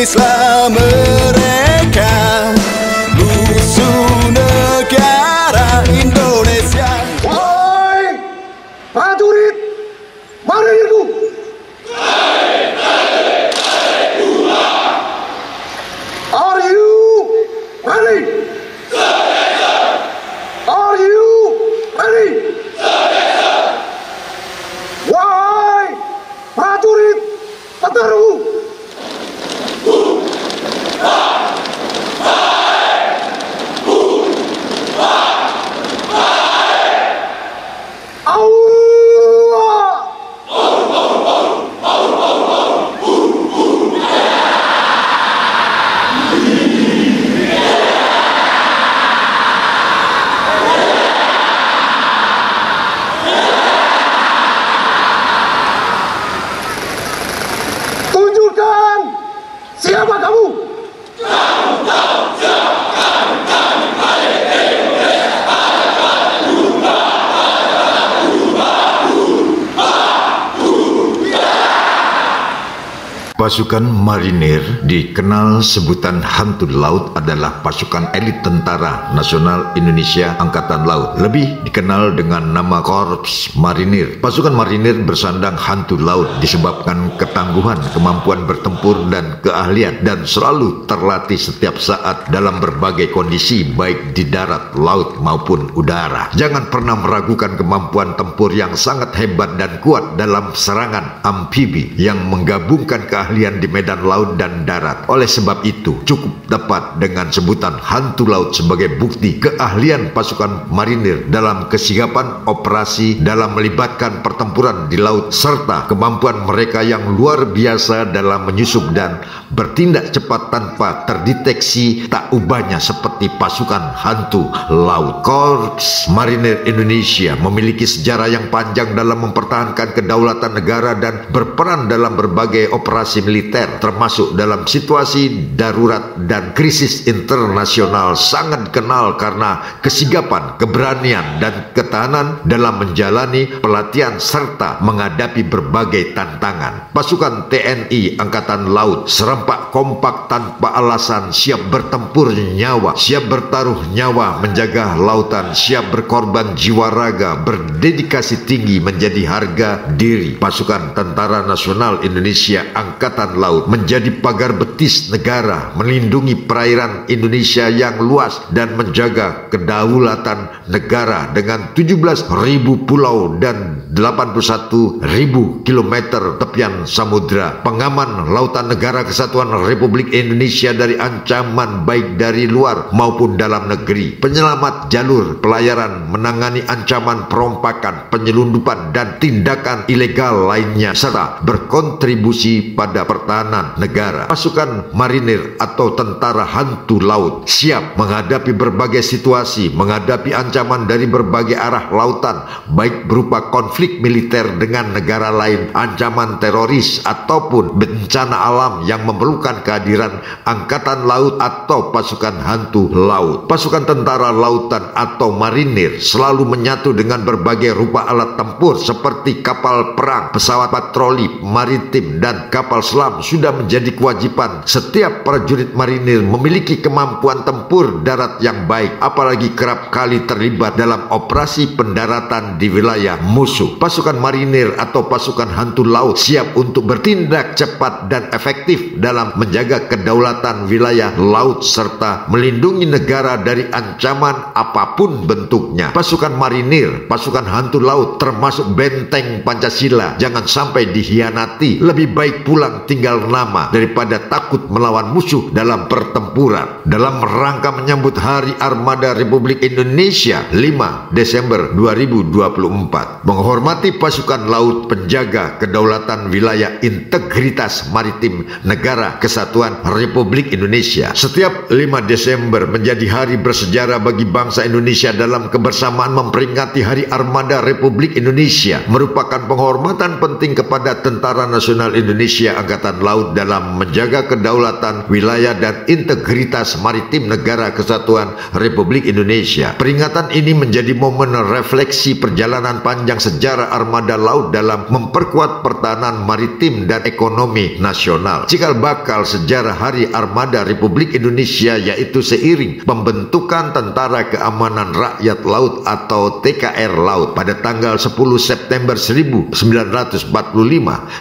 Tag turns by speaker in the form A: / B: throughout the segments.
A: habislah mereka, musuh negara Indonesia.
B: Wahai prajurit marinirku, are you ready? Are you ready? Wahai prajurit tentaraku, tunjukkan siapa kamu.
C: Pasukan marinir dikenal sebutan hantu laut adalah pasukan elit Tentara Nasional Indonesia Angkatan Laut, lebih dikenal dengan nama Korps Marinir. Pasukan marinir bersandang hantu laut disebabkan ketangguhan, kemampuan bertempur dan keahlian, dan selalu terlatih setiap saat dalam berbagai kondisi baik di darat, laut maupun udara. Jangan pernah meragukan kemampuan tempur yang sangat hebat dan kuat dalam serangan amfibi yang menggabungkan keahlian di medan laut dan darat. Oleh sebab itu, cukup dapat dengan sebutan hantu laut sebagai bukti keahlian pasukan marinir dalam kesiapan operasi dalam melibatkan pertempuran di laut, serta kemampuan mereka yang luar biasa dalam menyusup dan bertindak cepat tanpa terdeteksi tak ubahnya seperti pasukan hantu laut. Korps Marinir Indonesia memiliki sejarah yang panjang dalam mempertahankan kedaulatan negara dan berperan dalam berbagai operasi militer, termasuk dalam situasi darurat dan krisis internasional. Sangat dikenal karena kesigapan, keberanian, dan ketahanan dalam menjalani pelatihan serta menghadapi berbagai tantangan. Pasukan TNI Angkatan Laut serempak kompak tanpa alasan, siap bertempur nyawa, siap bertaruh nyawa menjaga lautan, siap berkorban jiwa raga, berdedikasi tinggi menjadi harga diri. Pasukan Tentara Nasional Indonesia Angkatan Laut menjadi pagar betis negara, melindungi perairan Indonesia yang luas dan menjaga kedaulatan negara dengan 17.000 pulau dan 81.000 kilometer tepian samudra. Pengaman lautan negara kesatuan Republik Indonesia dari ancaman baik dari luar maupun dalam negeri. Penyelamat jalur pelayaran, menangani ancaman perompakan, penyelundupan, dan tindakan ilegal lainnya, serta berkontribusi pada pertahanan negara. Pasukan marinir atau tentara hantu laut siap menghadapi berbagai situasi, menghadapi ancaman dari berbagai arah lautan, baik berupa konflik militer dengan negara lain, ancaman teroris, ataupun bencana alam yang memerlukan kehadiran angkatan laut atau pasukan hantu laut. Pasukan tentara lautan atau marinir selalu menyatu dengan berbagai rupa alat tempur seperti kapal perang, pesawat patroli maritim, dan kapal selam. Sudah menjadi kewajiban setiap prajurit marinir memiliki kemampuan tempur darat yang baik, apalagi kerap kali terlibat dalam operasi pendaratan di wilayah musuh. Pasukan marinir atau pasukan hantu laut siap untuk bertindak cepat dan efektif dalam menjaga kedaulatan wilayah laut serta melindungi negara dari ancaman apapun bentuknya. Pasukan marinir, pasukan hantu laut termasuk benteng Pancasila. Jangan sampai dihianati. Lebih baik pulang tinggal nama daripada takut melawan musuh dalam pertempuran. Dalam rangka menyambut Hari Armada Republik Indonesia 5 Desember 2024, menghormati pasukan laut penjaga kedaulatan wilayah integritas maritim negara kesatuan Republik Indonesia. Setiap 5 Desember menjadi hari bersejarah bagi bangsa Indonesia dalam kebersamaan memperingati Hari Armada Republik Indonesia, merupakan penghormatan penting kepada Tentara Nasional Indonesia Angkatan Laut dalam menjaga kedaulatan wilayah dan integritas maritim Negara Kesatuan Republik Indonesia. Peringatan ini menjadi momen refleksi perjalanan panjang sejarah armada laut dalam memperkuat pertahanan maritim dan ekonomi nasional. Cikal bakal sejarah Hari Armada Republik Indonesia yaitu seiring pembentukan Tentara Keamanan Rakyat Laut atau TKR Laut pada tanggal 10 September 1945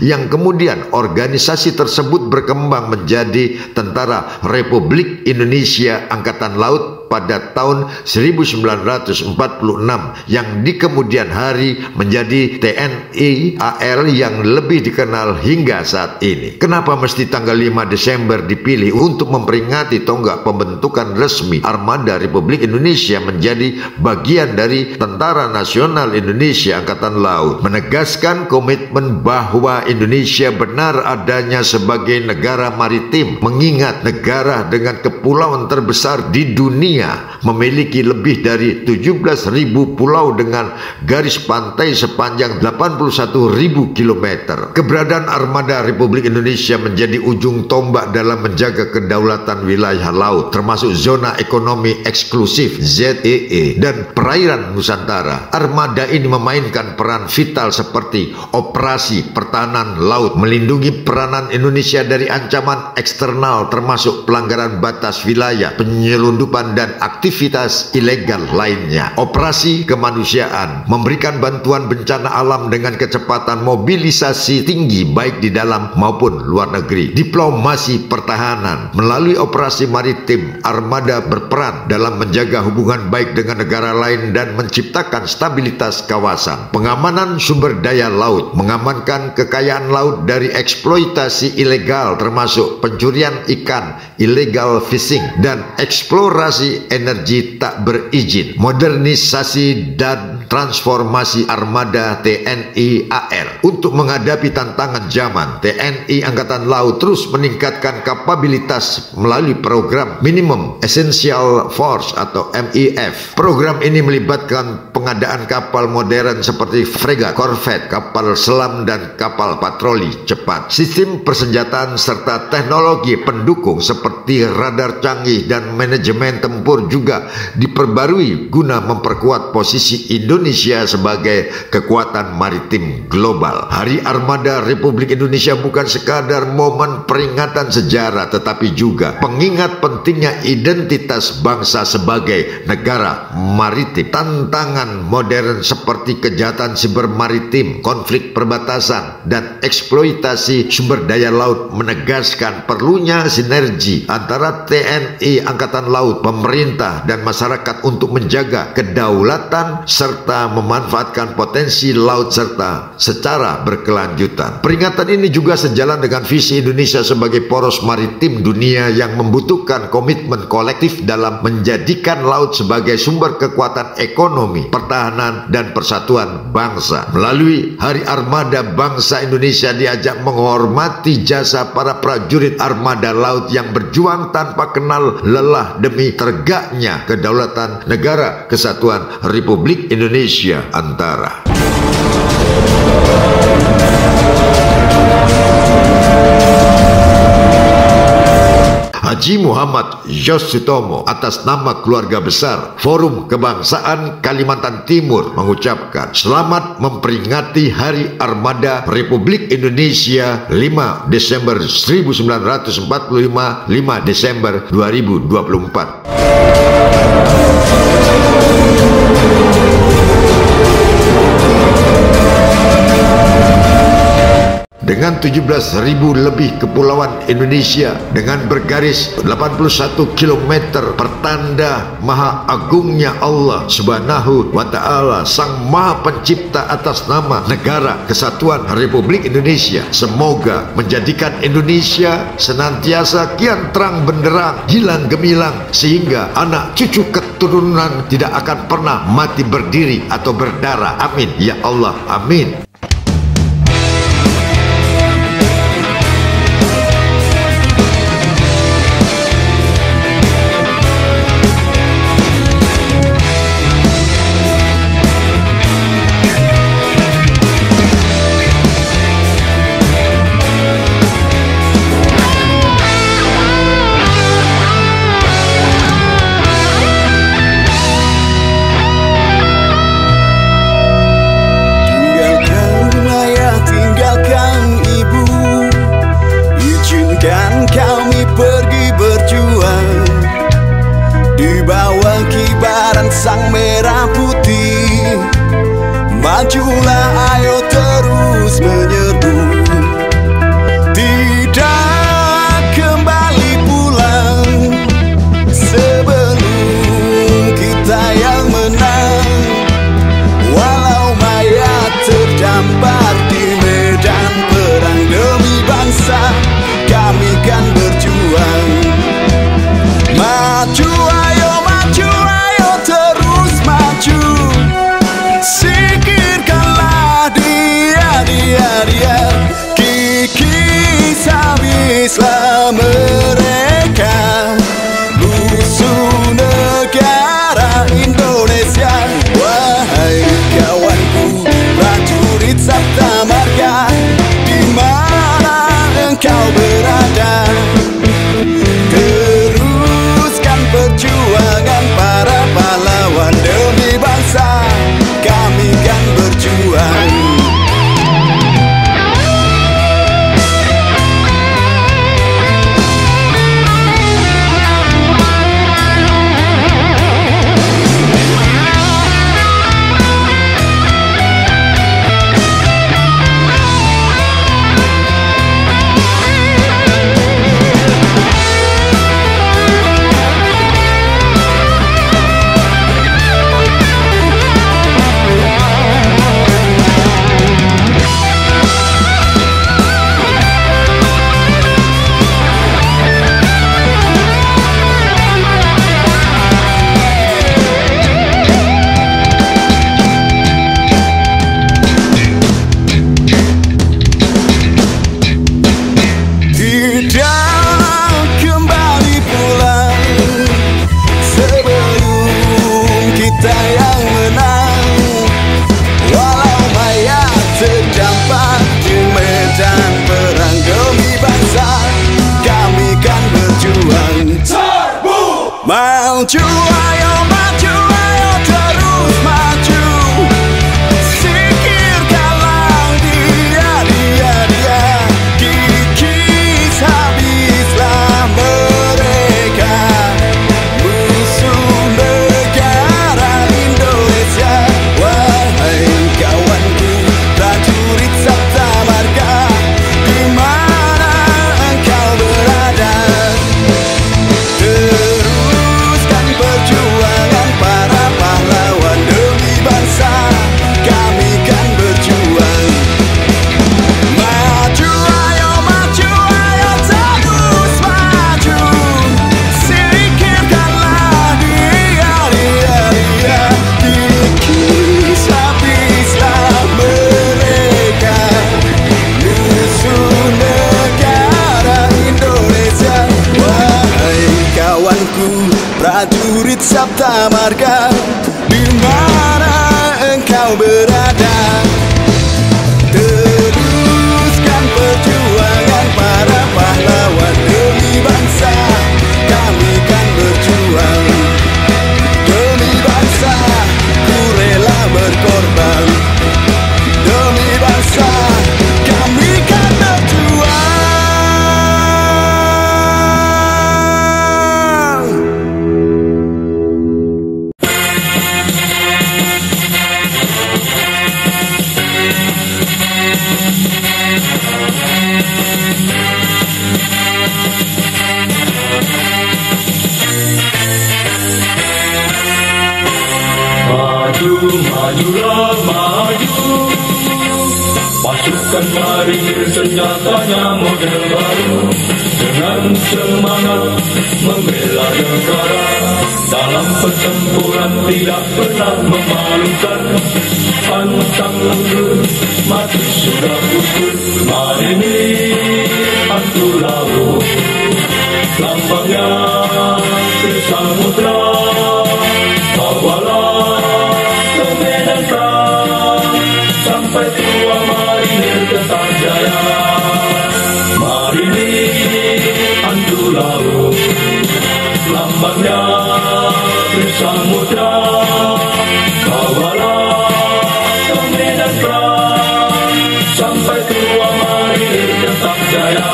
C: yang kemudian organisasi tersebut berkembang menjadi Tentara Republik Indonesia Angkatan Laut pada tahun 1946 yang di kemudian hari menjadi TNI AL yang lebih dikenal hingga saat ini. Kenapa mesti tanggal 5 Desember dipilih untuk memperingati tonggak pembentukan resmi Armada Republik Indonesia menjadi bagian dari Tentara Nasional Indonesia Angkatan Laut, menegaskan komitmen bahwa Indonesia benar adanya sebagai negara maritim, mengingat negara dengan kepulauan terbesar di dunia memiliki lebih dari 17.000 pulau dengan garis pantai sepanjang 81.000 km. Keberadaan Armada Republik Indonesia menjadi ujung tombak dalam menjaga kedaulatan wilayah laut, termasuk zona ekonomi eksklusif ZEE dan perairan Nusantara. Armada ini memainkan peran vital seperti operasi pertahanan laut, melindungi peranan Indonesia dari ancaman eksternal termasuk pelanggaran batas wilayah, penyelundupan dan aktivitas ilegal lainnya. Operasi kemanusiaan, memberikan bantuan bencana alam dengan kecepatan mobilisasi tinggi baik di dalam maupun luar negeri. Diplomasi pertahanan, melalui operasi maritim, armada berperan dalam menjaga hubungan baik dengan negara lain dan menciptakan stabilitas kawasan. Pengamanan sumber daya laut, mengamankan kekayaan laut dari eksploitasi ilegal termasuk pencurian ikan, illegal fishing, dan eksplorasi energi tak berizin. Modernisasi dan transformasi armada TNI AL. Untuk menghadapi tantangan zaman, TNI Angkatan Laut terus meningkatkan kapabilitas melalui program Minimum Essential Force atau MIF. Program ini melibatkan pengadaan kapal modern seperti fregat, korvet, kapal selam, dan kapal patroli cepat. Sistem persenjataan serta teknologi pendukung seperti radar canggih dan manajemen tempur juga diperbarui guna memperkuat posisi Indonesia sebagai kekuatan maritim global. Hari Armada Republik Indonesia bukan sekadar momen peringatan sejarah, tetapi juga pengingat pentingnya identitas bangsa sebagai negara maritim. Tantangan modern seperti kejahatan siber maritim, konflik perbatasan, dan eksploitasi sumber daya laut menegaskan perlunya sinergi antara TNI Angkatan Laut, pemerintah, dan masyarakat untuk menjaga kedaulatan serta memanfaatkan potensi laut serta secara berkelanjutan. Peringatan ini juga sejalan dengan visi Indonesia sebagai poros maritim dunia yang membutuhkan komitmen kolektif dalam menjadikan laut sebagai sumber kekuatan ekonomi, pertahanan, dan persatuan bangsa. Melalui Hari Armada, bangsa Indonesia diajak menghormati jasa para prajurit armada laut yang berjuang tanpa kenal lelah demi tegaknya kedaulatan Negara Kesatuan Republik Indonesia Antara. Haji Muhammad Yos Sutomo atas nama keluarga besar Forum Kebangsaan Kalimantan Timur mengucapkan selamat memperingati Hari Armada Republik Indonesia 5 Desember 1945, 5 Desember 2024. Dengan 17.000 lebih kepulauan Indonesia dengan bergaris 81 km pertanda maha agungnya Allah Subhanahu wa Ta'ala, Sang Maha Pencipta, atas nama Negara Kesatuan Republik Indonesia. Semoga menjadikan Indonesia senantiasa kian terang benderang, gilang gemilang, sehingga anak cucu keturunan tidak akan pernah mati berdiri atau berdarah. Amin ya Allah, amin.
A: pergi berjuang di bawah kibaran sang merah putih. Majulah, ayo terus menyerbu, tidak kembali pulang sebelum kita yang menang. Walau mayat terdampar di medan perang demi bangsa, kami kan berjuang. Maju, ayo maju, ayo terus maju. Singkirkanlah dia kikis habislah mereka. Musuh negara Indonesia. Wahai kawanku, prajurit Sabta Marga, di mana engkau berada? Teruskan perjuangan para pahlawan demi bangsa, kami kan berjuang. Maju, ayo maju, ayo terus maju. Singkirkanlah dia kikis habislah mereka. Musuh negara Indonesia. Wahai kawanku, prajurit Sabta Marga, di mana engkau berada? Perjuangan para pahlawan demi bangsa, kami kan berjuang. Maju, ayo maju, ayo terus maju. Singkirkanlah dia kikis habislah mereka. Musuh negara Indonesia. Wahai kawanku, prajurit Sabta Marga, di mana engkau berada? Teruskan perjuangan para pahlawan demi bangsa, kami kan berjuang. Demi bangsa, ku rela berkorban. Demi bangsa, kami kan berjuang.
D: Majulah maju, pasukan marinir senjatanya model baru, dengan semangat membela negara. Dalam pertempuran tidak pernah memalukan, pantang mundur, mati sudah gugur. Marinir hantu laut, lambangnya ke samudra. Bawalah ke medan perang, sampai tua marinir tetap jaya. Marinir hantu laut, lambangnya ke samudra. Bawalah ke medan perang, sampai tua marinir tetap jaya.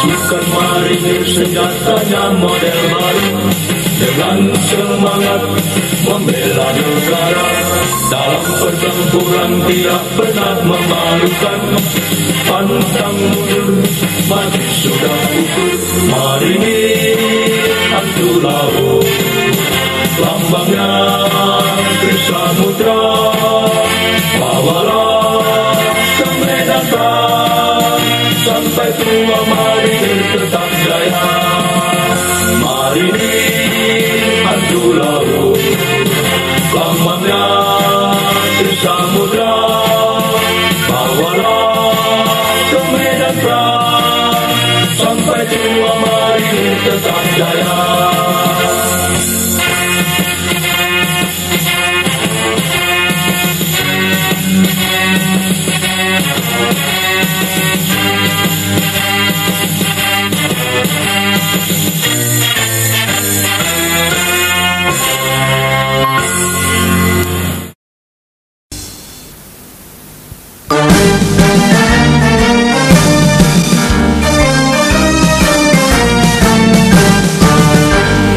D: Pasukan marinir senjatanya model baru, dengan semangat membela negara. Dalam pertempuran tidak pernah memalukan, pantang mundur, mati sudah ukur. Marinir hantu laut, lambangnya Tri Samudra. Bawalah ke medan perang, sampai tua marinir tetap jaya. Marinir hantu laut, lambangnya Tri Samudra. Bawalah ke medan perang, sampai tua marinir tetap jaya.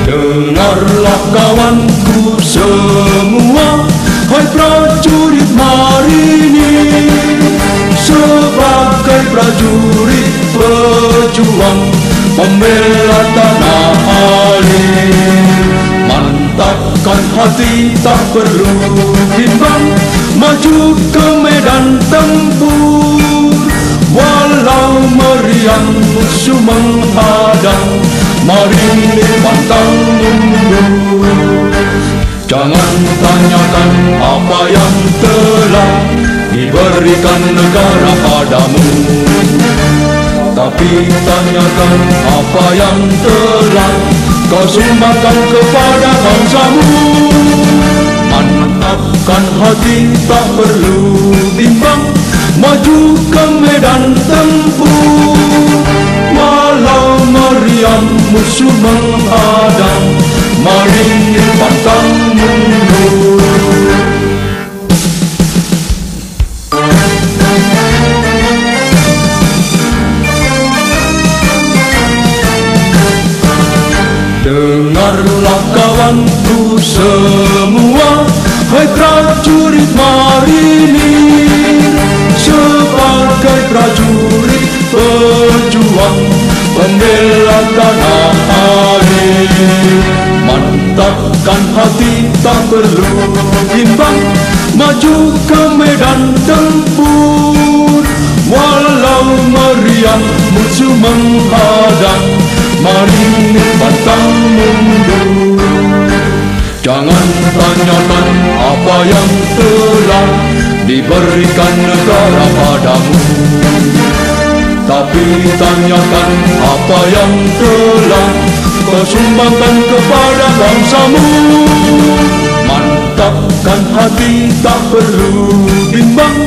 E: Dengarlah kawanku semua, hai prajurit marinir. Sebagai prajurit pejuang pembela tanah air, mantapkan hati tak perlu bimbang, maju ke medan tempur. Walau meriang musuh menghadang, marinir pantang mundur. Jangan tanyakan apa yang telah diberikan negara padamu, tapi tanyakan apa yang telah kau sumbangkan kepada bangsamu. Mantapkan hati tak perlu bimbang, maju ke medan tempur. Walau meriam musuh menghadang, marinir pantang mundur. Dengarlah kawanku semua, hai prajurit marinir. Sebagai prajurit pejuang pembela tanah air, mantapkan hati tak perlu bimbang, maju ke medan tempur. Walau meriam musuh menghadang, marinir pantang mundur. Jangan tanyakan apa yang telah diberikan negara padamu, tapi tanyakan apa yang telah kau sumbangkan kepada bangsamu. Mantapkan hati tak perlu bimbang,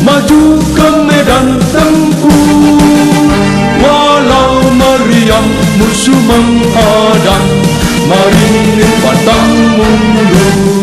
E: maju ke medan tempur. Walau meriam musuh menghadang, marinir pantang mundur.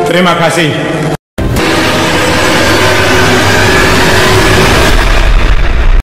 F: Terima kasih.